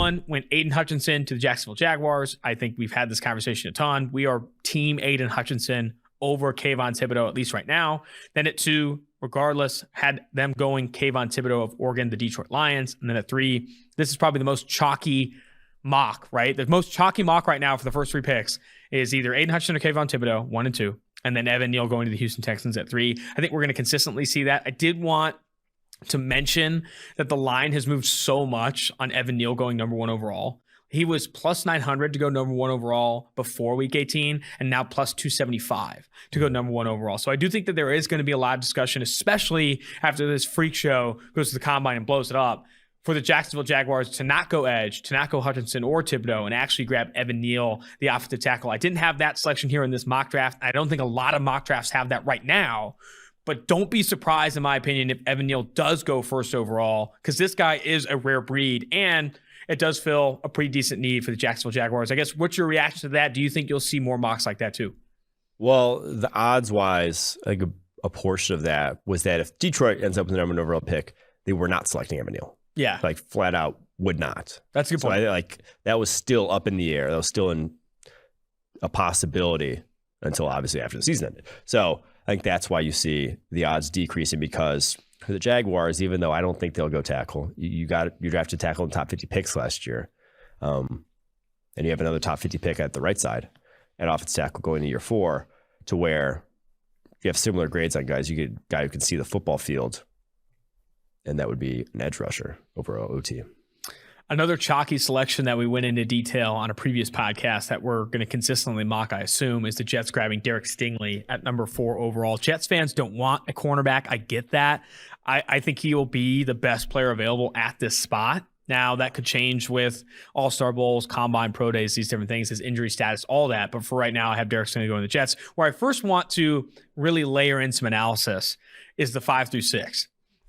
one went Aiden Hutchinson to the Jacksonville Jaguars. I think we've had this conversation a ton. We are team Aiden Hutchinson over Kayvon Thibodeau, at least right now. Then at 2, regardless, had them going Kayvon Thibodeau of Oregon, the Detroit Lions. And then at 3, this is probably the most chalky mock, right? The most chalky mock right now for the first 3 picks is either Aiden Hutchinson or Kayvon Thibodeau, 1 and 2. And then Evan Neal going to the Houston Texans at 3. I think we're going to consistently see that. I did want to mention that the line has moved so much on Evan Neal going number 1 overall. He was plus 900 to go number 1 overall before week 18, and now plus 275 to go number 1 overall. So I do think that there is going to be a lot of discussion, especially after this freak show goes to the combine and blows it up, for the Jacksonville Jaguars to not go edge, to not go Hutchinson or Thibodeau, and actually grab Evan Neal, the offensive tackle. I didn't have that selection here in this mock draft. I don't think a lot of mock drafts have that right now. But don't be surprised, in my opinion, if Evan Neal does go first overall, because this guy is a rare breed, and it does fill a pretty decent need for the Jacksonville Jaguars. I guess, what's your reaction to that? Do you think you'll see more mocks like that too? Well, the odds-wise, like a portion of that was that if Detroit ends up with the number 1 overall pick, they were not selecting Evan Neal. Yeah. Like, flat out would not. That's a good point. So that was still up in the air. That was still in a possibility until obviously after the season ended. So I think that's why you see the odds decreasing, because for the Jaguars, even though I don't think they'll go tackle, you drafted tackle in top 50 picks last year. And you have another top 50 pick at the right side at offensive tackle going to year 4, to where you have similar grades on guys. You get a guy who can see the football field, and that would be an edge rusher over OT. Another chalky selection that we went into detail on a previous podcast that we're going to consistently mock, I assume, is the Jets grabbing Derek Stingley at number 4 overall. Jets fans don't want a cornerback. I get that. I think he will be the best player available at this spot. Now, that could change with All-Star Bowls, Combine, Pro Days, these different things, his injury status, all that. But for right now, I have Derek Stingley going to the Jets. Where I first want to really layer in some analysis is the 5 through 6.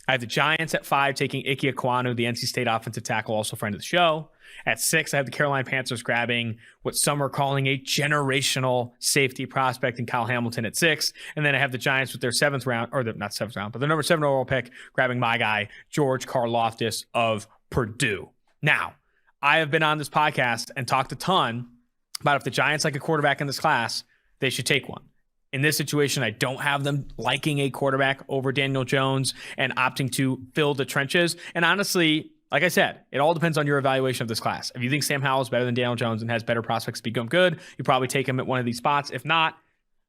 I have the Giants at 5 taking Ike Ekwonu, the NC State offensive tackle, also friend of the show. At 6, I have the Carolina Panthers grabbing what some are calling a generational safety prospect in Kyle Hamilton at 6. And then I have the Giants with their 7th round, or not 7th round, but their number 7 overall pick, grabbing my guy, George Karlaftis of Purdue. Now, I have been on this podcast and talked a ton about if the Giants like a quarterback in this class, they should take one. In this situation, I don't have them liking a quarterback over Daniel Jones and opting to fill the trenches. And honestly, like I said, it all depends on your evaluation of this class. If you think Sam Howell is better than Daniel Jones and has better prospects to become good, you probably take him at one of these spots. If not,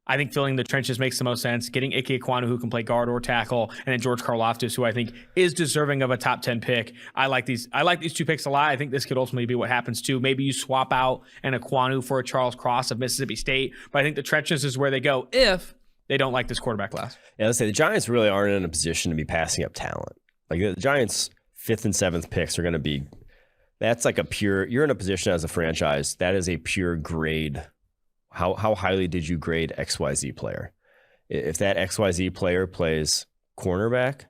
I think filling the trenches makes the most sense. Getting Ike Ekwonu, who can play guard or tackle, and then George Karlaftis, who I think is deserving of a top 10 pick. I like these 2 picks a lot. I think this could ultimately be what happens too. Maybe you swap out an Ekwonu for a Charles Cross of Mississippi State, but I think the trenches is where they go if they don't like this quarterback class. Yeah, let's say the Giants really aren't in a position to be passing up talent. Like, the Giants' 5th and 7th picks are going to be, that's like a pure, you're in a position as a franchise, that is a pure grade. How highly did you grade XYZ player? If that XYZ player plays cornerback,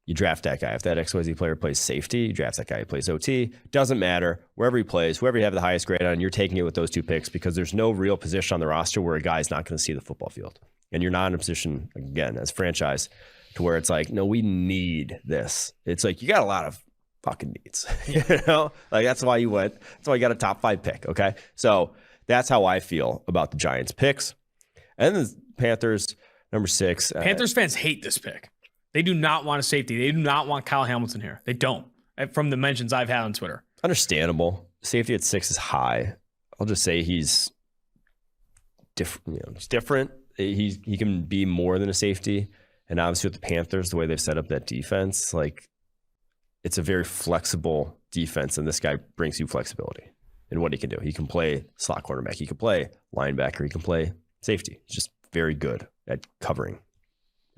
you draft that guy. If that XYZ player plays safety, you draft that guy who plays OT. Doesn't matter. Wherever he plays, whoever you have the highest grade on, you're taking it with those 2 picks, because there's no real position on the roster where a guy's not going to see the football field. And you're not in a position, again, as a franchise, to where it's like, no, we need this. It's like, you got a lot of fucking needs. You know? Like, that's why you went. That's why you got a top 5 pick, okay? So that's how I feel about the Giants picks. And the Panthers, number 6. Panthers fans hate this pick. They do not want a safety. They do not want Kyle Hamilton here. They don't. From the mentions I've had on Twitter. Understandable. Safety at 6 is high. I'll just say he's different. It's different. He can be more than a safety. And obviously with the Panthers, the way they've set up that defense, like, it's a very flexible defense, and this guy brings you flexibility in what he can do. He can play slot cornerback. He can play linebacker. He can play safety. He's just very good at covering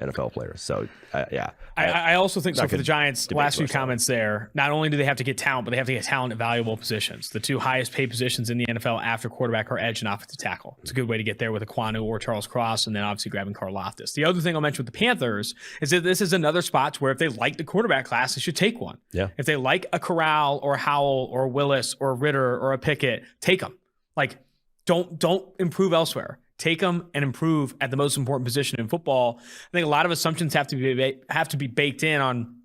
NFL players. So, yeah. I also think so for the Giants, last few comments that. there, not only do they have to get talent, but they have to get talent at valuable positions. The 2 highest paid positions in the NFL after quarterback are edge and offensive tackle. It's a good way to get there with Ekwonu or Charles Cross, and then obviously grabbing Karlaftis. The other thing I'll mention with the Panthers is that this is another spot where if they like the quarterback class, they should take one. Yeah. If they like a Corral or a Howell or a Willis or a Ritter or a Pickett, take them. Like, don't improve elsewhere. Take them and improve at the most important position in football. I think a lot of assumptions have to be baked in on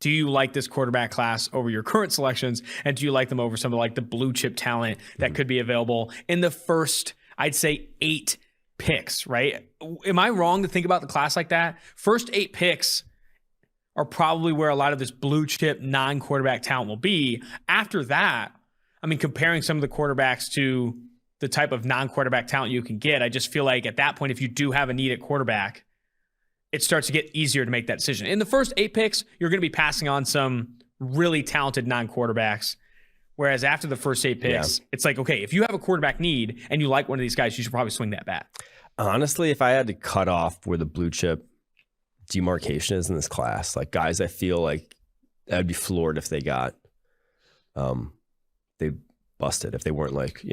Do you like this quarterback class over your current selections? And do you like them over some of like the blue chip talent that could be available in the first, I'd say 8 picks, right? Am I wrong to think about the class like that? First 8 picks are probably where a lot of this blue chip non-quarterback talent will be. After that, I mean, comparing some of the quarterbacks to the type of non-quarterback talent you can get, I just feel like at that point, if you do have a need at quarterback, it starts to get easier to make that decision. In the first 8 picks, you're going to be passing on some really talented non-quarterbacks. Whereas after the first 8 picks, it's like, okay, if you have a quarterback need and you like one of these guys, you should probably swing that bat. Honestly, if I had to cut off where the blue chip demarcation is in this class, like guys I feel like I'd be floored if they got, they busted, if they weren't like,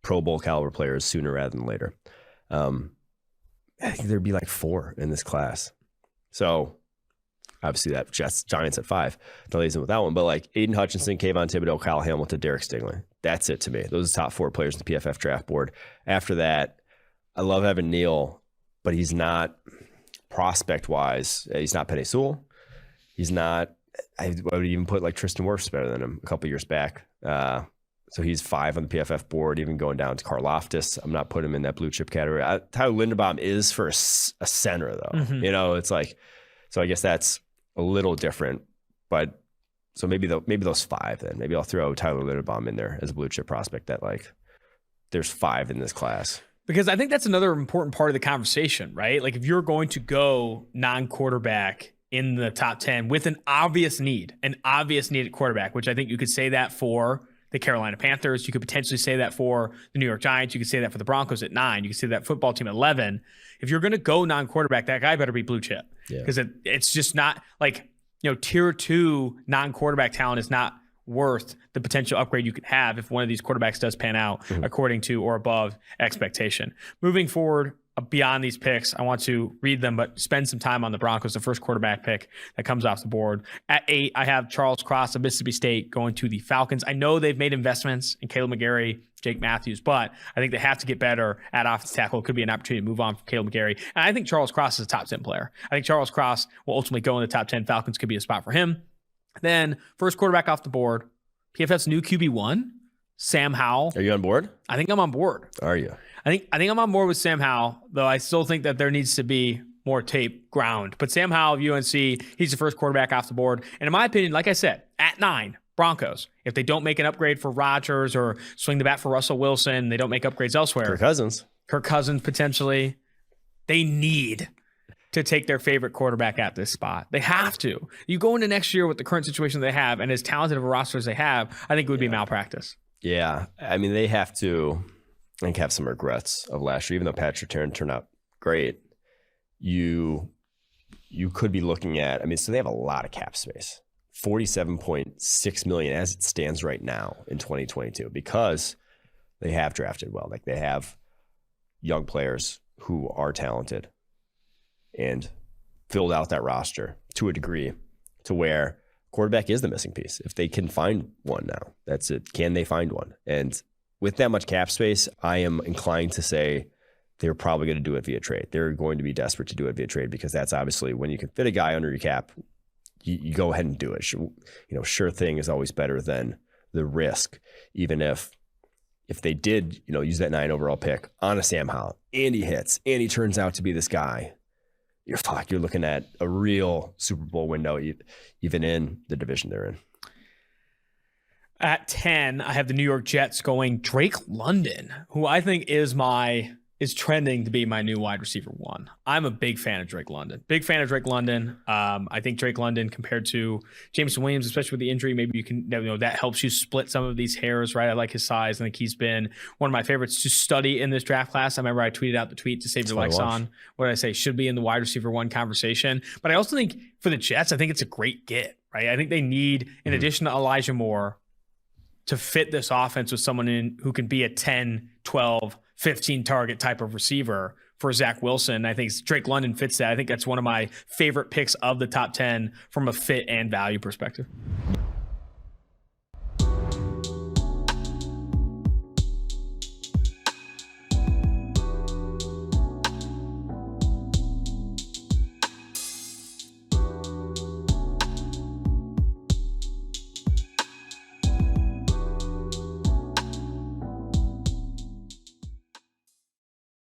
Pro Bowl caliber players sooner rather than later. I think there'd be like 4 in this class. So obviously that Giants at 5 delays in with that one. But like Aiden Hutchinson, Kayvon Thibodeau, Kyle Hamilton, Derek Stingley. That's it to me. Those are the top 4 players in the PFF draft board. After that, I love having Neal, but he's not prospect-wise. He's not Penei Sewell. He's not, I would even put like Tristan Wirfs better than him a couple years back. So he's 5 on the PFF board, even going down to Karlaftis. I'm not putting him in that blue chip category. Tyler Linderbaum is for a center, though. Mm-hmm. It's like, so I guess that's a little different. But so maybe those 5 then. Maybe I'll throw Tyler Linderbaum in there as a blue chip prospect that like there's 5 in this class. Because I think that's another important part of the conversation, right? Like if you're going to go non-quarterback in the top 10 with an obvious need at quarterback, which I think you could say that for the Carolina Panthers. You could potentially say that for the New York Giants. You could say that for the Broncos at 9. You could say that football team at 11. If you're going to go non-quarterback, that guy better be blue chip. Because it's just not like, tier 2 non-quarterback talent is not worth the potential upgrade you could have if one of these quarterbacks does pan out according to or above expectation. Moving forward, beyond these picks, I want to read them, but spend some time on the Broncos, the first quarterback pick that comes off the board. At 8, I have Charles Cross of Mississippi State going to the Falcons. I know they've made investments in Caleb McGarry, Jake Matthews, but I think they have to get better at offensive tackle. It could be an opportunity to move on from Caleb McGarry. And I think Charles Cross is a top 10 player. I think Charles Cross will ultimately go in the top 10. Falcons could be a spot for him. Then first quarterback off the board, PFF's new QB1, Sam Howell. Are you on board? I think I'm on board. Are you? I think I'm on board with Sam Howell, though I still think that there needs to be more tape ground. But Sam Howell of UNC, he's the first quarterback off the board. And in my opinion, like I said, at 9, Broncos, if they don't make an upgrade for Rodgers or swing the bat for Russell Wilson, they don't make upgrades elsewhere. Kirk Cousins potentially, they need to take their favorite quarterback at this spot. They have to. You go into next year with the current situation they have and as talented of a roster as they have, I think it would be malpractice. Yeah. I mean, they have to, I think, have some regrets of last year. Even though Patrick Surtain turned out great, you could be looking at, so they have a lot of cap space. $47.6 million as it stands right now in 2022 because they have drafted well. Like they have young players who are talented and filled out that roster to a degree to where quarterback is the missing piece. If they can find one now, that's it. Can they find one? And with that much cap space, I am inclined to say they're probably going to do it via trade. They're going to be desperate to do it via trade because that's obviously when you can fit a guy under your cap, you go ahead and do it. Sure thing is always better than the risk, even if they did, use that 9 overall pick on a Sam Howell and he hits and he turns out to be this guy, you're looking at a real Super Bowl window, even in the division they're in. At 10, I have the New York Jets going Drake London, who I think is trending to be my new wide receiver 1. I'm a big fan of Drake London. I think Drake London compared to Jameson Williams, especially with the injury, maybe you can, that helps you split some of these hairs, right? I like his size. I think he's been one of my favorites to study in this draft class. I remember I tweeted out the tweet to save your likes on. What did I say? Should be in the wide receiver 1 conversation. But I also think for the Jets, I think it's a great get, right? I think they need, in addition to Elijah Moore, to fit this offense with someone in who can be a 10, 12, 15 target type of receiver for Zach Wilson. I think Drake London fits that. I think that's one of my favorite picks of the top 10 from a fit and value perspective.